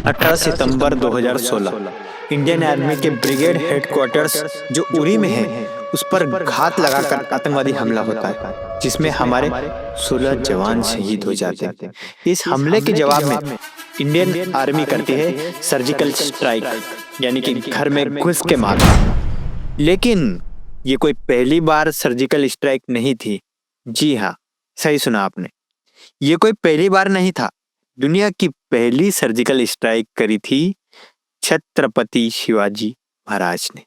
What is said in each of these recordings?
18 सितंबर 2016 Indian army के brigade headquarters जो उरी में है उस पर घात लगाकर आतंकवादी हमला होता है, जिसमें हमारे 16 जवान शहीद हो जाते हैं। इस हमले के जवाब में इंडियन आर्मी करती है सर्जिकल स्ट्राइक, यानी कि घर में घुस के मारना। लेकिन ये कोई पहली बार सर्जिकल स्ट्राइक नहीं थी। जी हाँ, सही सुना आपने, ये कोई पहली बार नहीं था। दुनिया की पहली सर्जिकल स्ट्राइक करी थी छत्रपति शिवाजी महाराज ने।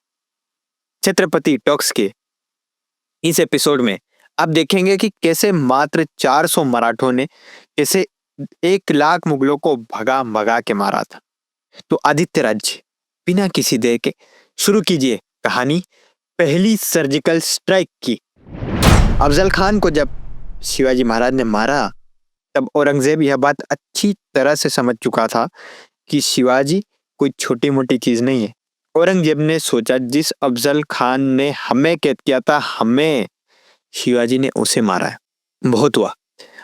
छत्रपति टॉक्स के इस एपिसोड में आप देखेंगे कि कैसे मात्र 400 मराठों ने कैसे 1 लाख मुगलों को भगा भगा के मारा था। तो आदित्य राज्य बिना किसी देर के शुरू कीजिए कहानी पहली सर्जिकल स्ट्राइक की। अफजल खान को जब शिवाजी महाराज ने मारा तब औरंगजेब यह बात अच्छी तरह से समझ चुका था कि शिवाजी कोई छोटी मोटी चीज नहीं है। औरंगजेब ने सोचा, जिस अफजल खान ने हमें कैद किया था, हमें शिवाजी ने उसे मारा है, बहुत हुआ,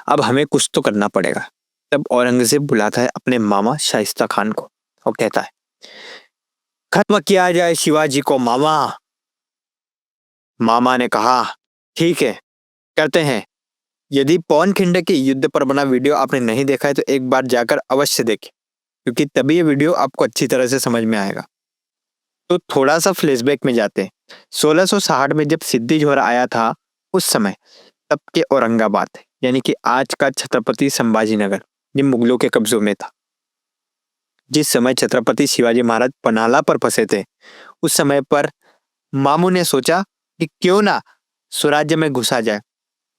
अब हमें कुछ तो करना पड़ेगा। तब औरंगजेब बुलाता है अपने मामा शाइस्ता खान को और कहता है, खत्म किया जाए शिवाजी को मामा। मामा ने कहा, ठीक है, करते हैं। यदि पवन खिंड के युद्ध पर बना वीडियो आपने नहीं देखा है तो एक बार जाकर अवश्य देखें, क्योंकि तभी ये वीडियो आपको अच्छी तरह से समझ में आएगा। तो थोड़ा सा फ्लैशबैक में जाते हैं। 1660 में जब सिद्दी जोहरा आया था, उस समय तब के औरंगाबाद, यानी कि आज का छत्रपति संभाजी नगर, ये मुगलों के कब्जों में था। जिस समय छत्रपति शिवाजी महाराज पन्हाला पर फंसे थे, उस समय पर मामू ने सोचा कि क्यों ना स्वराज्य में घुसा जाए।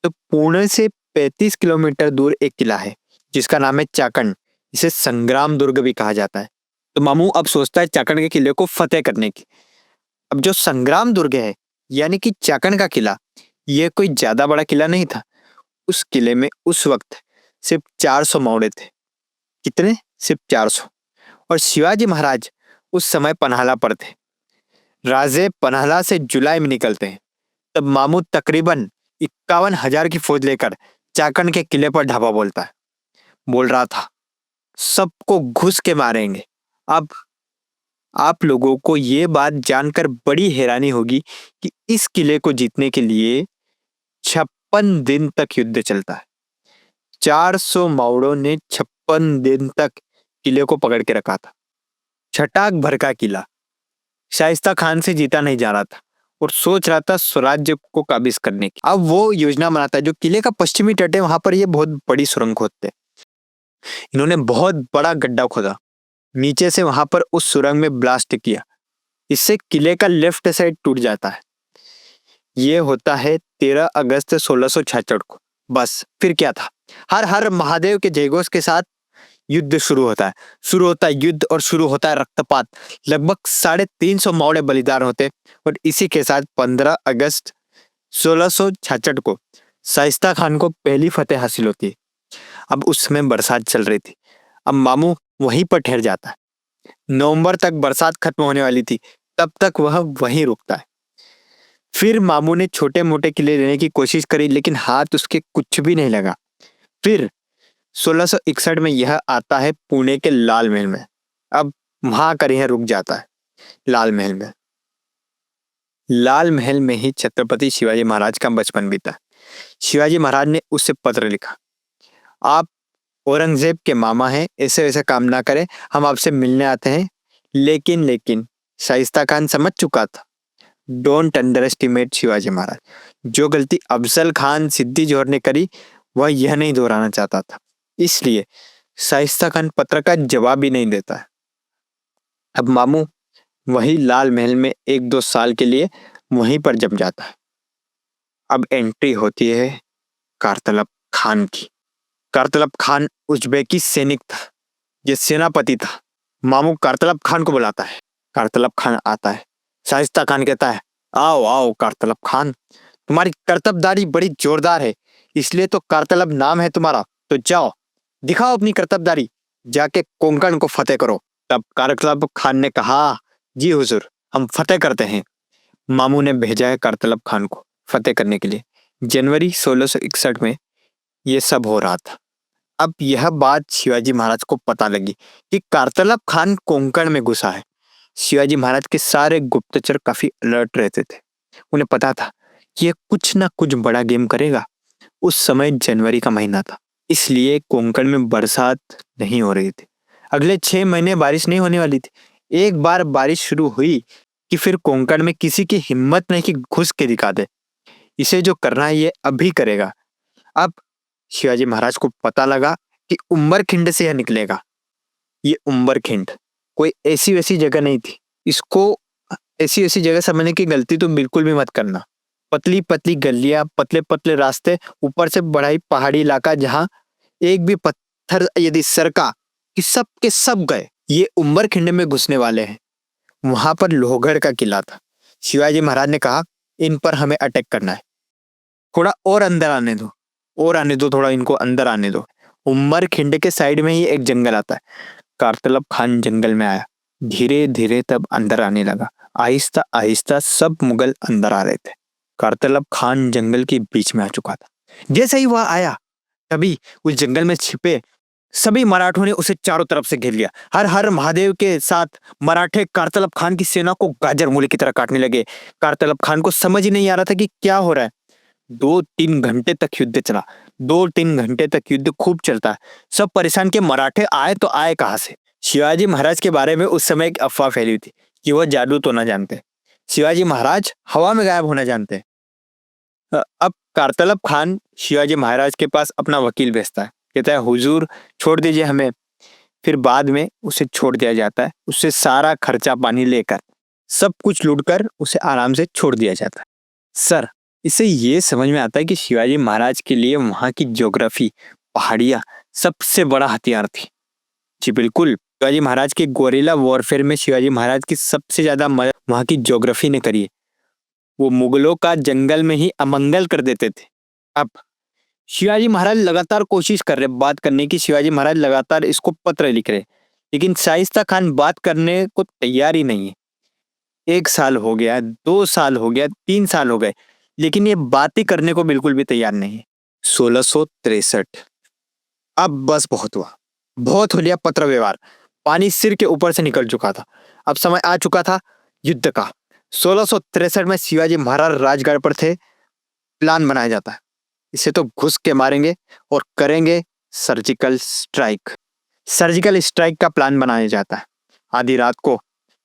तो पुणे से 35 किलोमीटर दूर एक किला है जिसका नाम है चाकण, इसे संग्राम दुर्ग भी कहा जाता है। तो मामू अब सोचता है चाकण के किले को फतेह करने की। अब जो संग्राम दुर्ग है, यानी कि चाकण का किला, यह कोई ज्यादा बड़ा किला नहीं था। उस किले में उस वक्त सिर्फ 400 मौड़े थे। कितने? सिर्फ 400। और शिवाजी महाराज उस समय पन्हाला पर थे। राजे पन्हाला से जुलाई में निकलते हैं। तब मामू तकरीबन 51,000 की फौज लेकर चाकण के किले पर ढाबा बोल रहा था, सबको घुस के मारेंगे। अब आप लोगों को ये बात जानकर बड़ी हैरानी होगी कि इस किले को जीतने के लिए 56 दिन तक युद्ध चलता है। 400 मावड़ों ने 56 दिन तक किले को पकड़ के रखा था। छटाक भर का किला शाइस्ता खान से जीता नहीं जा रहा था और सोच रहा था स्वराज्य को काबिज करने की। अब वो योजना बनाता है, जो किले का पश्चिमी तट है वहां पर ये बहुत बड़ी सुरंग खोदते हैं। इन्होंने बहुत बड़ा गड्ढा खोदा, नीचे से वहां पर उस सुरंग में ब्लास्ट किया। इससे किले का लेफ्ट साइड टूट जाता है। ये होता है 13 अगस्त 1666 को। बस फिर क्या था, हर हर महादेव के जयघोष के साथ युद्ध शुरू होता है युद्ध और शुरू होता है रक्तपात। लगभग 350 मौड़े बलिदान होते और इसी के साथ 15 अगस्त 1666 को शाइस्ता खान को पहली फतेह हासिल होती है। अब उस समय बरसात चल रही थी। अब मामू वहीं पर ठहर जाता है। नवंबर तक बरसात खत्म होने वाली थी, तब तक वह वहीं रुकता है। फिर मामू ने छोटे मोटे किले लेने की कोशिश करी, लेकिन हाथ उसके कुछ भी नहीं लगा। फिर 1661 में यह आता है पुणे के लाल महल में। अब वहां कर यह रुक जाता है लाल महल में। लाल महल में ही छत्रपति शिवाजी महाराज का बचपन बीता। शिवाजी महाराज ने उससे पत्र लिखा, आप औरंगजेब के मामा हैं, ऐसे वैसे काम ना करें, हम आपसे मिलने आते हैं। लेकिन शाइस्ता खान समझ चुका था, don't under estimate Shivaji Maharaj. जो गलती अफजल खान सिद्दी जोहर ने करी वह यह नहीं दोहराना चाहता था, इसलिए शाइस्ता खान पत्र का जवाब ही नहीं देता है। अब मामू वही लाल महल में 1-2 साल के लिए वहीं पर जम जाता है। अब एंट्री होती है कारतलब खान की। कारतलब खान उज्बेकी सैनिक था, ये सेनापति था। मामू कारतलब खान को बुलाता है। कारतलब खान आता है। शाइस्ता खान कहता है, आओ आओ कारतलब खान, तुम्हारी कर्तबदारी बड़ी जोरदार है, इसलिए तो कारतलब नाम है तुम्हारा। तो जाओ दिखाओ अपनी कर्तबदारी, जाके कोंकण को फतेह करो। तब कारतलब खान ने कहा, जी हुजूर, हम फतेह करते हैं। मामू ने भेजा है कारतलब खान को फतेह करने के लिए। जनवरी 1661 में ये सब हो रहा था। अब यह बात शिवाजी महाराज को पता लगी कि कारतलब खान कोंकण में घुसा है। शिवाजी महाराज के सारे गुप्तचर काफी अलर्ट रहते थे। उन्हें पता था कि यह कुछ ना कुछ बड़ा गेम करेगा। उस समय जनवरी का महीना था, इसलिए कोंकण में बरसात नहीं हो रही थी। अगले 6 महीने बारिश नहीं होने वाली थी। एक बार बारिश शुरू हुई कि फिर कोंकण में किसी की हिम्मत नहीं कि घुस के दिखा दे। इसे जो करना है ये अभी करेगा। अब शिवाजी महाराज को पता लगा कि उम्बरखिंड से यह निकलेगा। ये उम्बरखिंड कोई ऐसी वैसी जगह नहीं थी। इसको ऐसी वैसी जगह समझने की गलती तो बिल्कुल भी मत करना। पतली पतली गलियां, पतले पतले रास्ते, ऊपर से बड़ा ही पहाड़ी इलाका जहां एक भी पत्थर यदि सरका कि सब के सब गए। ये उम्बरखिंड में घुसने वाले हैं। वहां पर लोहगढ़ का किला था। शिवाजी महाराज ने कहा इन पर हमें अटैक करना है। थोड़ा और अंदर आने दो, और आने दो, थोड़ा इनको अंदर आने दो। उम्बरखिंड के साइड में ही एक जंगल आता है। कारतलब खान जंगल में आया। धीरे धीरे तब अंदर आने लगा। आहिस्ता आहिस्ता सब मुगल अंदर आ रहे थे। कारतलब खान जंगल के बीच में आ चुका था। जैसे ही वह आया तभी उस जंगल में छिपे सभी मराठों ने उसे चारों तरफ से घेर लिया। हर हर महादेव के साथ मराठे कारतलब खान की सेना को गाजर मूली की तरह काटने लगे। कारतलब खान को समझ ही नहीं आ रहा था कि क्या हो रहा है। 2-3 घंटे तक युद्ध चला। 2-3 घंटे तक युद्ध खूब चलता है। सब परेशान के मराठे आए तो आए कहां से। शिवाजी महाराज के बारे में उस समय एक अफवाह फैली थी कि वह जादू तो ना जानते। शिवाजी महाराज हवा में गायब होना जानते। अब कारतलब खान शिवाजी महाराज के पास अपना वकील भेजता है। कहता है हुजूर छोड़ दीजिए हमें। फिर बाद में उसे छोड़ दिया जाता है। उससे सारा खर्चा पानी लेकर, सब कुछ लूटकर उसे आराम से छोड़ दिया जाता है। सर, इससे ये समझ में आता है कि शिवाजी महाराज के लिए वहां की ज्योग्राफी, पहाड़ियां सबसे बड़ा हथियार थी। जी बिल्कुल, शिवाजी महाराज के गोरिल्ला वॉरफेयर में शिवाजी महाराज की सबसे ज्यादा मदद वहां की ज्योग्राफी ने करी है। वो मुगलों का जंगल में ही अमंगल कर देते थे। अब शिवाजी महाराज लगातार कोशिश कर रहे बात करने की। शिवाजी महाराज लगातार इसको पत्र लिख रहे, लेकिन शाइस्ता खान बात करने को तैयार ही नहीं है। 1 साल हो गया, 2 साल हो गया, 3 साल हो गए, लेकिन ये बातें करने को बिल्कुल भी तैयार नहीं है। 1663। अब बस बहुत हुआ, बहुत हो लिया पत्र व्यवहार। पानी सिर के ऊपर से निकल चुका था। अब समय आ चुका था युद्ध का। 1663 में शिवाजी महाराज राजगढ़ पर थे। प्लान बनाया जाता है, इसे तो घुस के मारेंगे और करेंगे सर्जिकल स्ट्राइक। सर्जिकल स्ट्राइक का प्लान बनाया जाता है। आधी रात को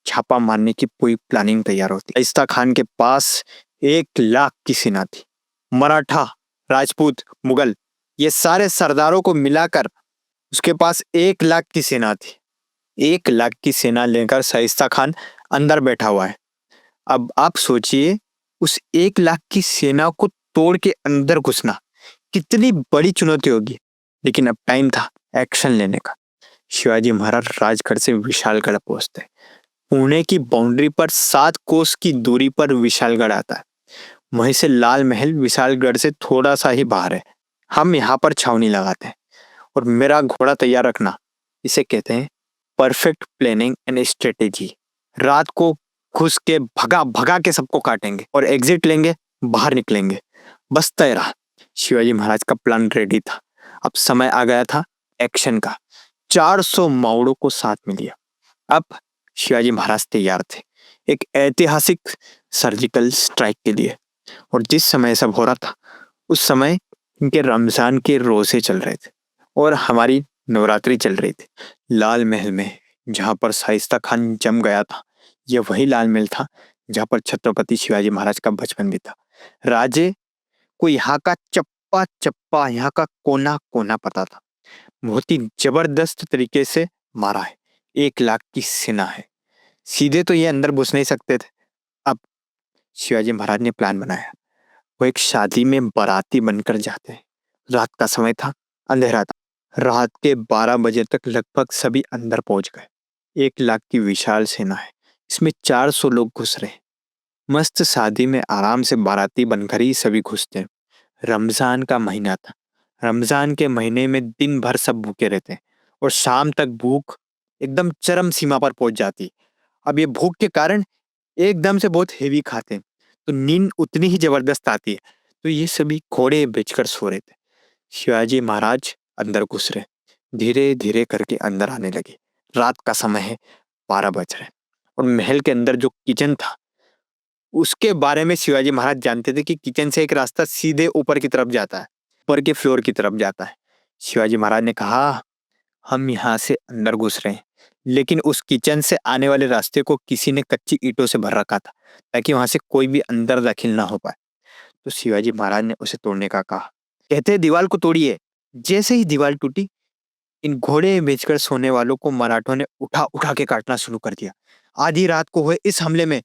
छापा मारने की पूरी प्लानिंग तैयार होती है। शाइस्ता खान के पास 1 लाख की सेना थी। मराठा, राजपूत, मुगल, ये सारे सरदारों को मिलाकर उसके पास 1 लाख की सेना थी। 1 लाख की सेना लेकर शाइस्ता खान अंदर बैठा हुआ है। अब आप सोचिए, उस 1 लाख की सेना को तोड़ के अंदर घुसना कितनी बड़ी चुनौती होगी। लेकिन अब टाइम था एक्शन लेने का। शिवाजी महाराज राजगढ़ से विशालगढ़ पहुंचते। पुणे की बाउंड्री पर 7 कोस की दूरी पर विशालगढ़ आता है। वहीं से लाल महल विशालगढ़ से थोड़ा सा ही बाहर है। हम यहाँ पर छावनी लगाते हैं और मेरा घोड़ा तैयार रखना। इसे कहते हैं परफेक्ट प्लानिंग एंड स्ट्रेटेजी। रात को घुस के भगा भगा के सबको काटेंगे और एग्जिट लेंगे, बाहर निकलेंगे। बस तैयार। शिवाजी महाराज का प्लान रेडी था। अब समय आ गया था एक्शन का। 400 मावड़ों को साथ में लिया। अब शिवाजी महाराज तैयार थे एक ऐतिहासिक सर्जिकल स्ट्राइक के लिए। और जिस समय सब हो रहा था उस समय इनके रमजान के रोजे चल रहे थे और हमारी नवरात्रि चल रही थी। लाल महल में जहां पर शाइस्ता खान जम गया था, यह वही लाल महल था जहां पर छत्रपति शिवाजी महाराज का बचपन भी था। राजे को यहाँ का चप्पा चप्पा, यहाँ का कोना कोना पता था। बहुत ही जबरदस्त तरीके से मारा है। 1 लाख की सेना है, सीधे तो ये अंदर घुस नहीं सकते थे। अब शिवाजी महाराज ने प्लान बनाया। वो एक शादी में बाराती बनकर जाते हैं। रात का समय था, अंधेरा था। रात के 12 बजे तक लगभग सभी अंदर पहुंच गए। 1 लाख की विशाल सेना है, इसमें 400 लोग घुस रहे। मस्त शादी में आराम से बाराती बनकर ही सभी घुसते। रमजान का महीना था। रमजान के महीने में दिन भर सब भूखे रहते हैं और शाम तक भूख एकदम चरम सीमा पर पहुंच जाती। अब ये भूख के कारण एकदम से बहुत हेवी खाते हैं तो नींद उतनी ही जबरदस्त आती है। तो ये सभी घोड़े बेचकर सो रहे थे। शिवाजी महाराज अंदर घुस रहे, धीरे धीरे करके अंदर आने लगे। रात का समय है, 12 बज रहे, और महल के अंदर जो किचन था उसके बारे में शिवाजी महाराज जानते थे कि किचन से एक रास्ता सीधे ऊपर की तरफ जाता है, ऊपर के फ्लोर की तरफ जाता है। शिवाजी महाराज ने कहा, हम यहाँ से अंदर घुस रहे हैं, लेकिन उस किचन से आने वाले रास्ते को किसी ने कच्ची ईंटों से भर रखा था, ताकि वहां से कोई भी अंदर दाखिल ना हो पाए। तो शिवाजी महाराज ने उसे तोड़ने का कहा। कहते हैं दीवार को तोड़िए। जैसे ही दीवार टूटी, इन घोड़े बेचकर सोने वालों को मराठों ने उठा उठा के काटना शुरू कर दिया। आधी रात को हुए इस हमले में,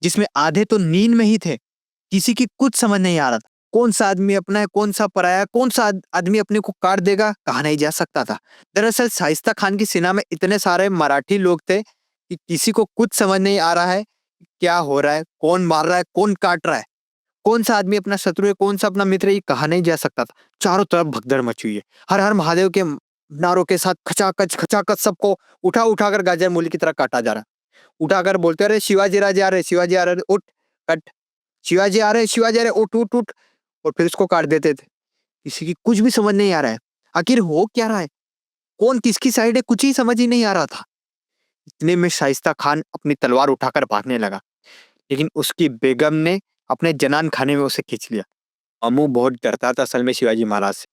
जिसमें आधे तो नींद में ही थे, किसी की कुछ समझ नहीं आ रहा था। कौन सा आदमी अपना है, कौन सा पराया है, कौन सा आदमी अपने को काट देगा, कहा नहीं जा सकता था। दरअसल शाइस्ता खान की सेना में इतने सारे मराठी लोग थे कि किसी को कुछ समझ नहीं आ रहा है क्या हो रहा है, कौन मार रहा है, कौन काट रहा है, कौन सा आदमी अपना शत्रु है, कौन सा अपना मित्र है, ये कहा नहीं जा सकता था। चारों तरफ भगदड़ मची हुई है। हर हर महादेव के नारों के साथ खचाखच सबको उठा उठाकर गाजर मूली की तरह काटा जा रहा है। उठाकर बोलते रहे, शिवाजी राजे आ रहे, शिवाजी आ रहे, उठ कट, शिवाजी आ रहे, शिवाजी आ रहे, उठ उठ उठ, और फिर उसको काट देते थे। किसी की कुछ भी समझ नहीं आ रहा है, आखिर हो क्या रहा है, कौन किसकी साइड है, कुछ ही समझ ही नहीं आ रहा था। इतने में शाइस्ता खान अपनी तलवार उठाकर भागने लगा, लेकिन उसकी बेगम ने अपने जनान खाने में उसे खींच लिया। अमू बहुत डरता था असल में शिवाजी महाराज से।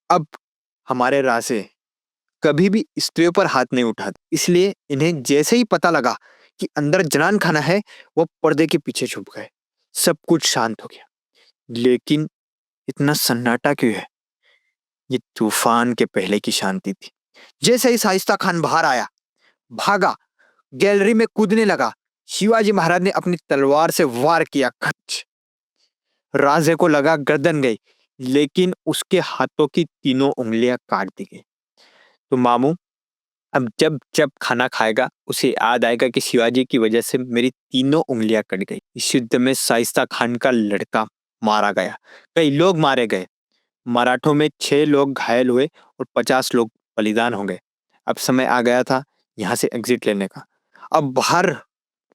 अब हमारे राजे कभी भी स्त्रियों पर हाथ नहीं उठाते, इसलिए इन्हें जैसे ही पता लगा कि अंदर जनान खाना है, वो पर्दे के पीछे छुप गए। सब कुछ शांत हो गया, लेकिन इतना सन्नाटा क्यों है? ये तूफान के पहले की शांति थी। जैसे ही शाइस्ता खान बाहर आया, भागा, गैलरी में कूदने लगा, शिवाजी महाराज ने अपनी तलवार से वार किया। खच, राजे को लगा गर्दन गई, लेकिन उसके हाथों की तीनों उंगलियां काट दी गई। तो मामू, अब जब जब खाना खाएगा उसे याद आएगा कि शिवाजी की वजह से मेरी तीनों उंगलियां कट गई। इस युद्ध में शाइस्ता खान का लड़का मारा गया, कई लोग मारे गए, मराठों में 6 लोग घायल हुए और 50 लोग बलिदान हो गए। अब समय आ गया था यहाँ से एग्जिट लेने का। अब बाहर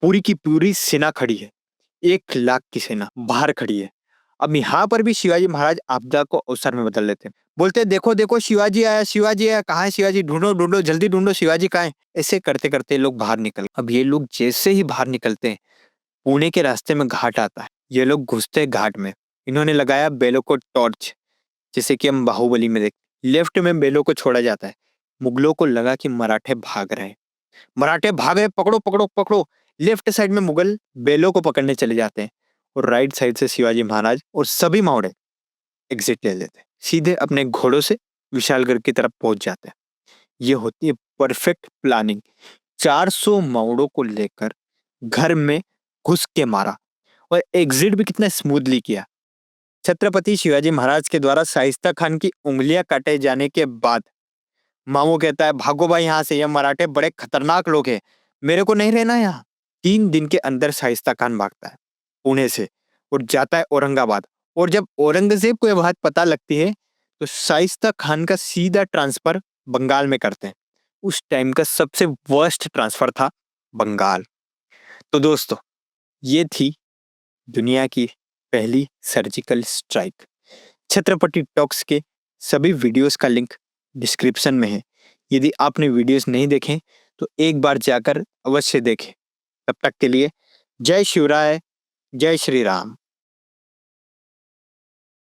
पूरी की पूरी सेना खड़ी है, 1 लाख की सेना बाहर खड़ी है। अब यहाँ पर भी शिवाजी महाराज आपदा को अवसर में बदल लेते हैं। बोलते हैं, देखो देखो शिवाजी आया, शिवाजी आया, कहाँ है शिवाजी, ढूंढो ढूंढो, जल्दी ढूंढो, शिवाजी कहाँ है। ऐसे करते करते लोग बाहर निकल। अब ये लोग जैसे ही बाहर निकलते हैं, पुणे के रास्ते में घाट आता है। ये लोग घुसते हैं घाट में। इन्होंने लगाया बेलों को टॉर्च, जैसे कि हम बाहुबली में देखते। लेफ्ट में बेलों को छोड़ा जाता है। मुगलों को लगा कि मराठे भाग रहे हैं, मराठे भागे, पकड़ो पकड़ो पकड़ो। लेफ्ट साइड में मुगल बेलों को पकड़ने चले जाते हैं, और राइट साइड से शिवाजी महाराज और सभी मावड़े एग्जिट ले लेते हैं, सीधे अपने घोड़ों से विशालगढ़ की तरफ पहुंच जाते हैं। ये होती है परफेक्ट प्लानिंग। 400 मावड़ों को लेकर घर में घुस के मारा, और एग्जिट भी कितना स्मूथली किया। छत्रपति शिवाजी महाराज के द्वारा शाइस्ता खान की उंगलियां काटे जाने के बाद मामू कहता है, भागो भाई यहाँ से, ये मराठे बड़े खतरनाक लोग हैं, मेरे को नहीं रहना यहाँ। 3 दिन के अंदर शाइस्ता खान भागता है पुणे से और जाता है औरंगाबाद। और जब औरंगजेब को यह बात पता लगती है, तो शाइस्ता खान का सीधा ट्रांसफर बंगाल में करते हैं। उस टाइम का सबसे वर्स्ट ट्रांसफर था बंगाल। तो दोस्तों, ये थी दुनिया की पहली सर्जिकल स्ट्राइक। छत्रपति टॉक्स के सभी वीडियोस का लिंक डिस्क्रिप्शन में है। यदि आपने वीडियोस नहीं देखे तो एक बार जाकर अवश्य देखें। तब तक के लिए जय शिवराय, जय श्री राम।